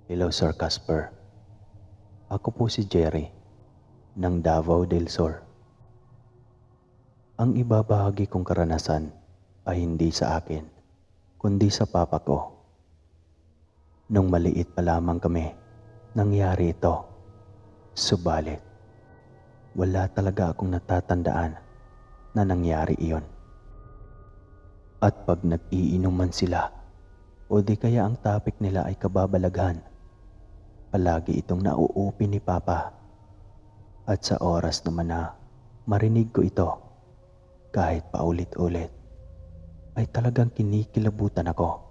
Hello Sir Casper. Ako po si Jerry ng Davao del Sur. Ang ibabahagi kong karanasan ay hindi sa akin, kundi sa papa ko. Nung maliit pa lamang kami, nangyari ito. Subalit, wala talaga akong natatandaan na nangyari iyon. At pag nag-iinuman sila, o di kaya ang topic nila ay kababalaghan, palagi itong nauupi ni Papa. At sa oras naman na marinig ko ito, kahit paulit-ulit, ay talagang kinikilabutan ako.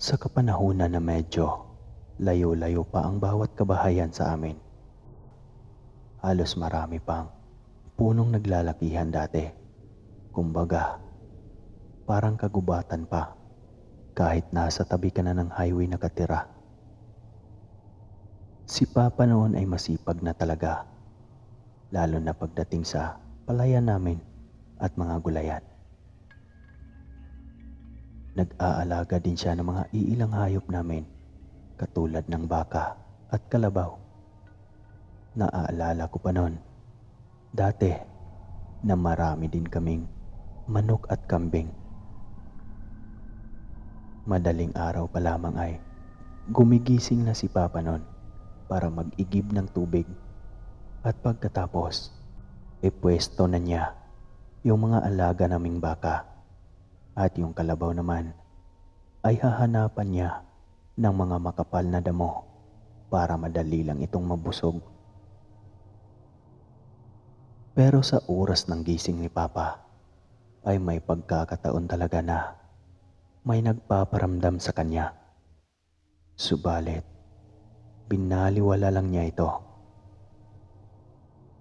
Sa kapanahunan na medyo layo-layo pa ang bawat kabahayan sa amin, halos marami pang punong naglalakihan dati. Kumbaga, parang kagubatan pa kahit nasa tabi ka na ng highway nakatira. Si Papa noon ay masipag na talaga, lalo na pagdating sa palayan namin at mga gulayan. Nag-aalaga din siya ng mga iilang hayop namin, katulad ng baka at kalabaw. Naaalala ko pa noon, dati, na marami din kaming manok at kambing. Madaling araw pa lamang ay gumigising na si Papa noon para mag-igib ng tubig, at pagkatapos pwesto na niya yung mga alaga naming baka, at yung kalabaw naman ay hahanapan niya ng mga makapal na damo para madali lang itong mabusog. Pero sa oras ng gising ni Papa ay may pagkakataon talaga na may nagpaparamdam sa kanya. Subalit, binaliwala lang niya ito.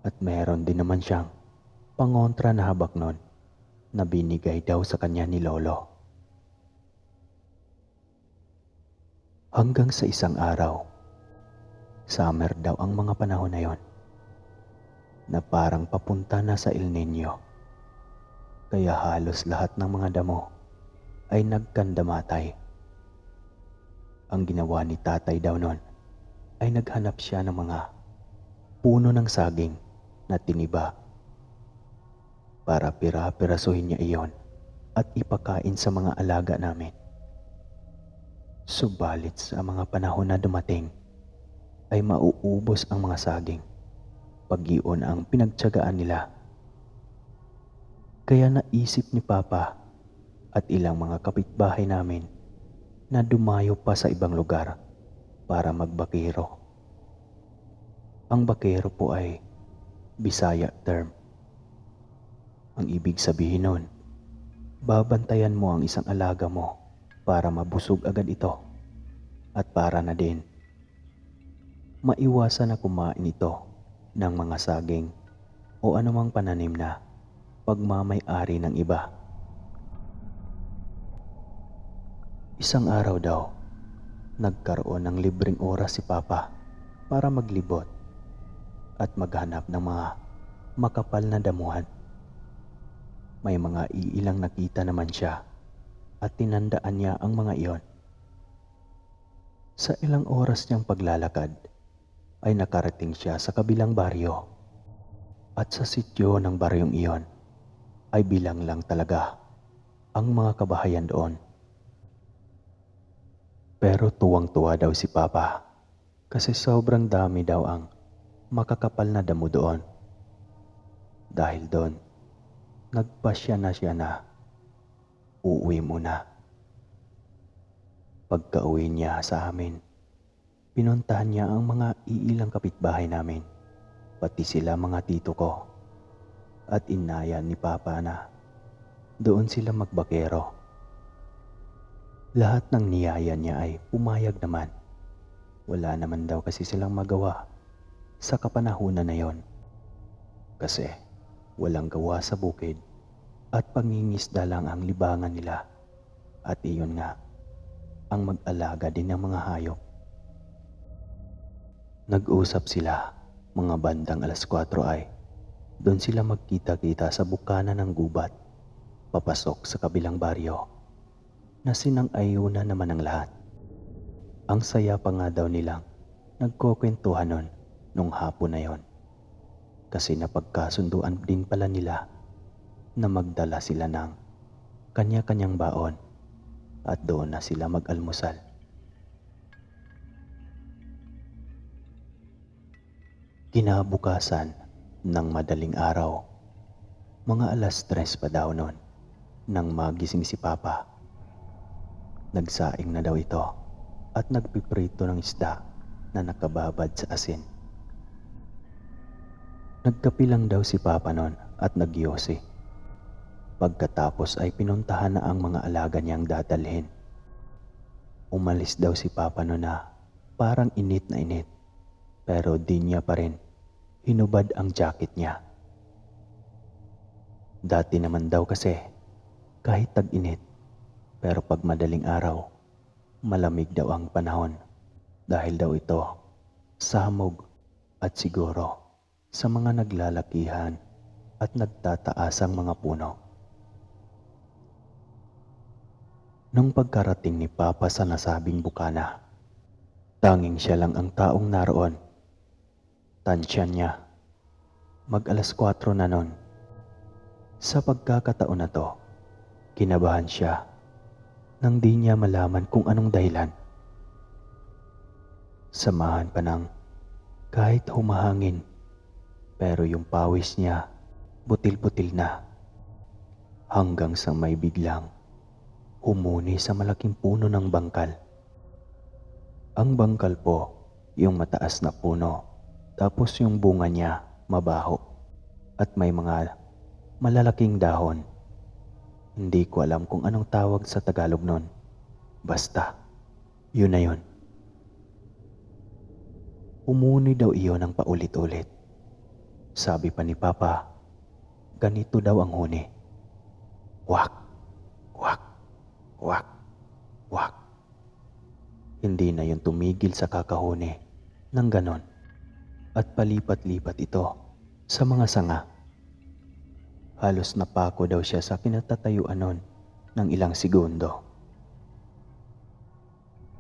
At meron din naman siyang pangontra na habak nun na binigay daw sa kanya ni Lolo. Hanggang sa isang araw, summer daw ang mga panahon na yon, na parang papunta na sa El Nino. Kaya halos lahat ng mga damo ay nagkandamatay. Ang ginawa ni tatay daw noon ay naghanap siya ng mga puno ng saging na tiniba para pira-pirasuhin niya iyon at ipakain sa mga alaga namin. Subalit sa mga panahon na dumating ay mauubos ang mga saging pag iyon ang pinagtiyagaan nila. Kaya naisip ni Papa at ilang mga kapitbahay namin na dumayo pa sa ibang lugar para magbakero. Ang bakero po ay Bisaya term. Ang ibig sabihin nun, babantayan mo ang isang alaga mo para mabusog agad ito, at para na din maiwasan na kumain ito ng mga saging o anumang pananim na pagmamay-ari ng iba. Isang araw daw, nagkaroon ng libreng oras si Papa para maglibot at maghanap ng mga makapal na damuhan. May mga iilang nakita naman siya at tinandaan niya ang mga iyon. Sa ilang oras niyang paglalakad ay nakarating siya sa kabilang baryo, at sa sityo ng baryong iyon ay bilang lang talaga ang mga kabahayan doon. Pero tuwang-tuwa daw si Papa kasi sobrang dami daw ang makakapal na damo doon. Dahil doon, nagpasya na siya na uuwi muna. Pagka-uwi niya sa amin, pinuntahan niya ang mga iilang kapitbahay namin, pati sila mga tito ko, at inaya ni Papa na doon sila magbakero. Lahat ng niyaya niya ay pumayag naman. Wala naman daw kasi silang magawa sa kapanahunan na yon, kasi walang gawa sa bukid at pangingisda lang ang libangan nila, at iyon nga ang mag-alaga din ng mga hayop. Nag-usap sila mga bandang 4:00 ay doon sila magkita-kita sa bukana ng gubat papasok sa kabilang baryo na sinang-ayunan naman ng lahat. Ang saya pa nga daw nilang nagkukwentuhan nun nung hapon na yon. Kasi napagkasunduan din pala nila na magdala sila ng kanya-kanyang baon at doon na sila mag-almusal. Kinabukasan ng madaling araw, mga 3:00 pa daw noon nang magising si Papa. Nagsaing na daw ito at nagpiprito ng isda na nakababad sa asin. Nagkape lang daw si Papa noon at nagyosi. Pagkatapos ay pinuntahan na ang mga alaga niyang dadalhin. Umalis daw si Papa noon na parang init na init, pero di niya pa rin hinubad ang jacket niya. Dati naman daw kasi kahit tag-init, pero pag madaling araw, malamig daw ang panahon dahil daw ito samog at siguro sa mga naglalakihan at nagtataasang mga puno. Nung pagkarating ni Papa sa nasabing bukana, tanging siya lang ang taong naroon. Tansya niya, mag-4:00 na nun. Sa pagkakataon na to, kinabahan siya nang di niya malaman kung anong dahilan. Samahan pa ng kahit humahangin, pero yung pawis niya butil-butil na hanggang sa may biglang humuni sa malaking puno ng bangkal. Ang bangkal po yung mataas na puno, tapos yung bunga niya mabaho at may mga malalaking dahon. Hindi ko alam kung anong tawag sa Tagalog nun. Basta, yun na yun. Umuni daw iyon ng paulit-ulit. Sabi pa ni Papa, ganito daw ang huni. Wak, wak, wak, wak. Hindi na yun tumigil sa kakahuni ng ganon at palipat-lipat ito sa mga sanga. Halos napako daw siya sa kinatatayuan nun ng ilang segundo.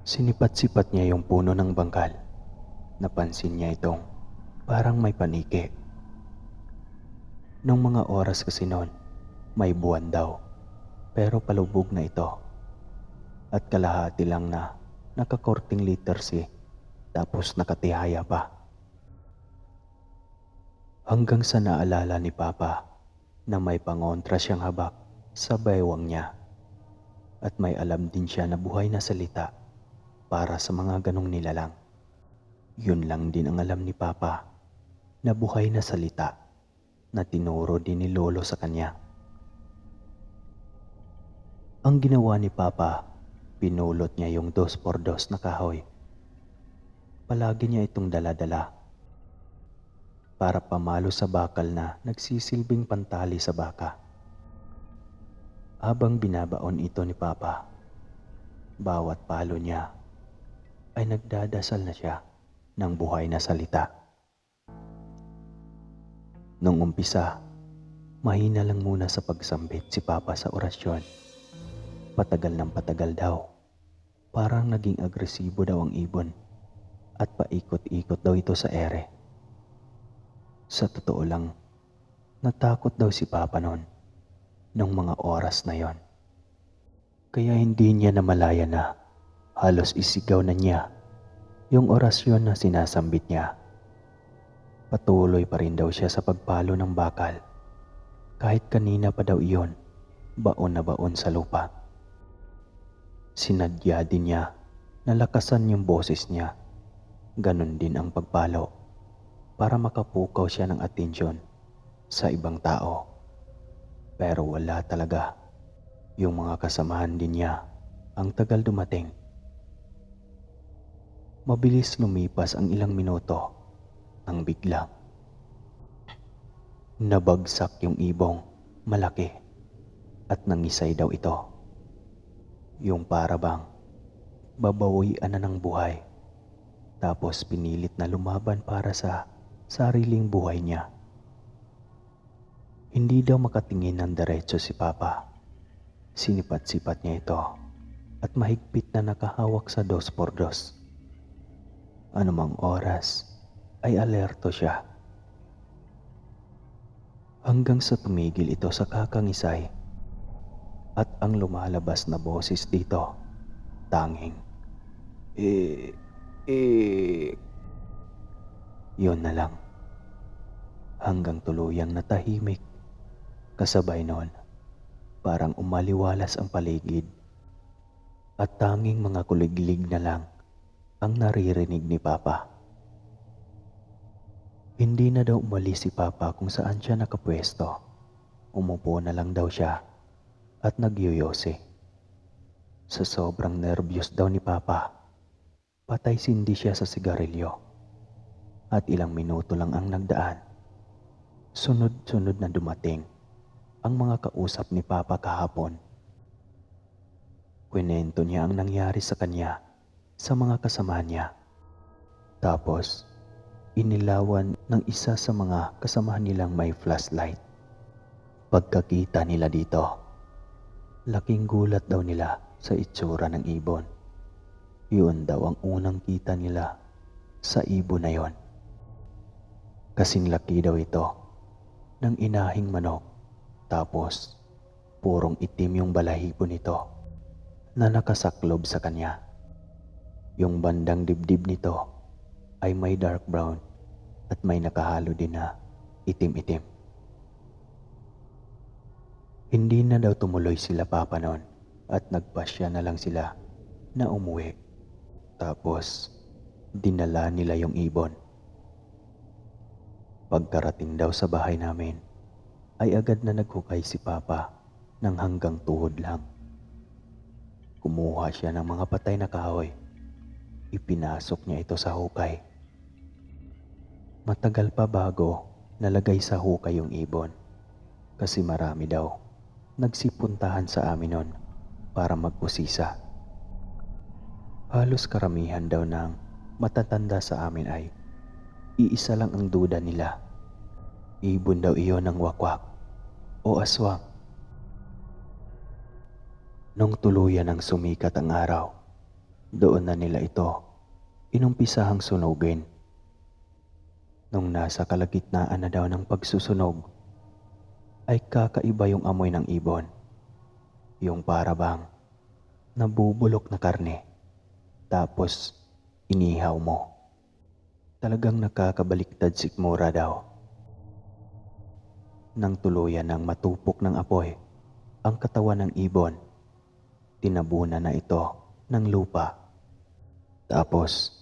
Sinipat-sipat niya yung puno ng bangkal. Napansin niya itong parang may paniki. Nung mga oras kasi nun, may buwan daw, pero palubog na ito. At kalahati lang na nakakorting liters tapos nakatihaya pa. Hanggang sa naalala ni Papa na may pangontra siyang habak sa baywang niya at may alam din siya na buhay na salita para sa mga ganong nilalang. Yun lang din ang alam ni Papa na buhay na salita na tinuro din ni Lolo sa kanya. Ang ginawa ni Papa, pinulot niya yung 2x2 na kahoy. Palagi niya itong dala-dala para pamalo sa bakal na nagsisilbing pantali sa baka. Habang binabaon ito ni Papa, bawat palo niya ay nagdadasal na siya ng buhay na salita. Nung umpisa, mahina lang muna sa pagsambit si Papa sa orasyon. Patagal ng patagal daw. Parang naging agresibo daw ang ibon at paikot-ikot daw ito sa ere. Sa totoo lang, natakot daw si Papa noon nung mga oras na yon. Kaya hindi niya namalaya na halos isigaw na niya yung orasyon na sinasambit niya. Patuloy pa rin daw siya sa pagpalo ng bakal. Kahit kanina pa daw iyon, baon na baon sa lupa. Sinadya din niya na lakasan yung boses niya. Ganon din ang pagpalo para makapukaw siya ng atensyon sa ibang tao. Pero wala talaga. Yung mga kasamahan din niya ang tagal dumating. Mabilis lumipas ang ilang minuto nang biglang nabagsak yung ibong malaki at nangisay daw ito. Yung para bang babawian na ng buhay, tapos pinilit na lumaban para sa sariling buhay niya. Hindi daw makatingin ng diretso si Papa. Sinipat-sipat niya ito at mahigpit na nakahawak sa 2x2. Anumang oras ay alerto siya. Hanggang sa tumigil ito sa kakangisay at ang lumalabas na boses dito tanging eh. Yun na lang. Hanggang tuluyang natahimik. Kasabay noon, parang umaliwalas ang paligid at tanging mga kuliglig na lang ang naririnig ni Papa. Hindi na daw umalis si Papa kung saan siya nakapwesto. Umupo na lang daw siya at nagyoyose. Sa sobrang nervyos daw ni Papa, patay sindi siya sa sigarilyo. At ilang minuto lang ang nagdaan. Sunod-sunod na dumating ang mga kausap ni Papa kahapon. Kwento niya ang nangyari sa kanya sa mga kasama niya. Tapos, inilawan ng isa sa mga kasama nilang may flashlight. Pagkakita nila dito, laking gulat daw nila sa itsura ng ibon. Yun daw ang unang kita nila sa ibon na yon. Kasing laki daw ito ng inahing manok, tapos purong itim yung balahibo nito na nakasaklob sa kanya. Yung bandang dibdib nito ay may dark brown at may nakahalo din na itim-itim. Hindi na daw tumuloy sila Papa noon at nagpasya na lang sila na umuwi. Tapos dinala nila yung ibon. Pagkarating daw sa bahay namin, ay agad na naghukay si Papa ng hanggang tuhod lang. Kumuha siya ng mga patay na kahoy. Ipinasok niya ito sa hukay. Matagal pa bago nalagay sa hukay yung ibon. Kasi marami daw nagsipuntahan sa amin nun para magpusisa. Halos karamihan daw ng matatanda sa amin ay iisa lang ang duda nila. Ibon daw iyon ng wakwak o aswang. Nung tuluyan ang sumikat ang araw, doon na nila ito inumpisahang sunugin. Nung nasa kalagitnaan na daw ng pagsusunog, ay kakaiba yung amoy ng ibon. Yung para bang nabubulok na karne, tapos inihaw mo. Talagang nakakabaliktad sikmura daw. Nang tuluyan ng matupok ng apoy ang katawan ng ibon, tinabunan na ito ng lupa. Tapos,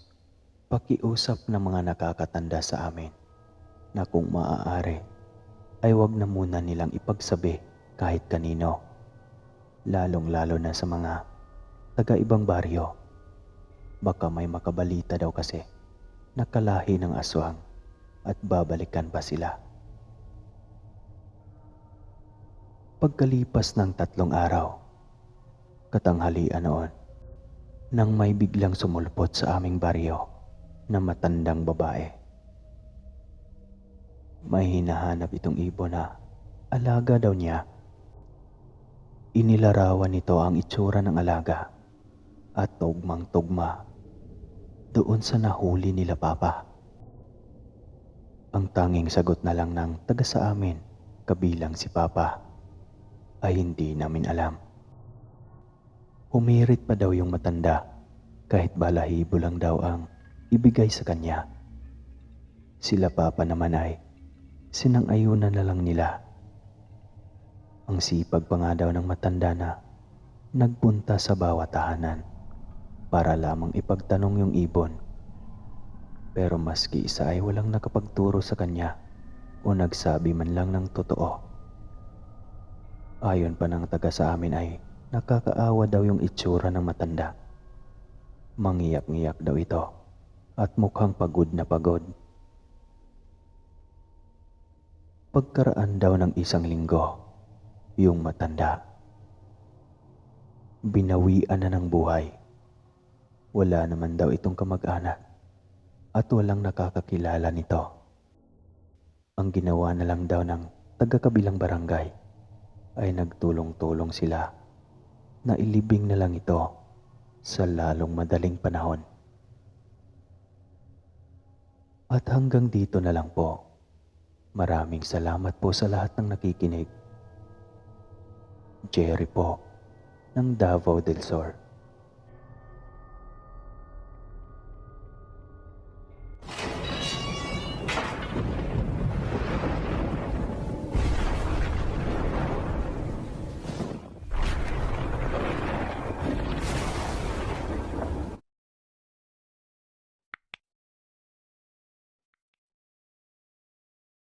pakiusap ng mga nakakatanda sa amin na kung maaari ay wag na muna nilang ipagsabi kahit kanino, lalong-lalo na sa mga taga-ibang baryo. Baka may makabalita daw kasi nakalahi ng aswang at babalikan pa sila. Pagkalipas ng 3 araw, katanghalian noon, nang may biglang sumulpot sa aming baryo na matandang babae. May hinahanap itong ibon na alaga daw niya. Inilarawan nito ang itsura ng alaga at tugmang-tugma doon sa nahuli nila Papa. Ang tanging sagot na lang ng taga sa amin, kabilang si Papa, ay hindi namin alam. Humirit pa daw yung matanda kahit balahibo lang daw ang ibigay sa kanya. Sila Papa naman ay sinang-ayunan na lang nila. Ang sipag pa nga daw ng matanda na nagpunta sa bawat tahanan para lamang ipagtanong yung ibon. Pero maski isa ay walang nakapagturo sa kanya o nagsabi man lang ng totoo. Ayon pa ng taga sa amin ay nakakaawa daw yung itsura ng matanda. Mangiyak-ngiyak daw ito at mukhang pagod na pagod. Pagkaraan daw ng 1 linggo, yung matanda binawian na ng buhay. Wala naman daw itong kamag-anak at walang nakakakilala nito. Ang ginawa na lang daw ng taga-kabilang barangay ay nagtulong-tulong sila na ilibing na lang ito sa lalong madaling panahon. At hanggang dito na lang po. Maraming salamat po sa lahat ng nakikinig. Jerry po ng Davao del Sur.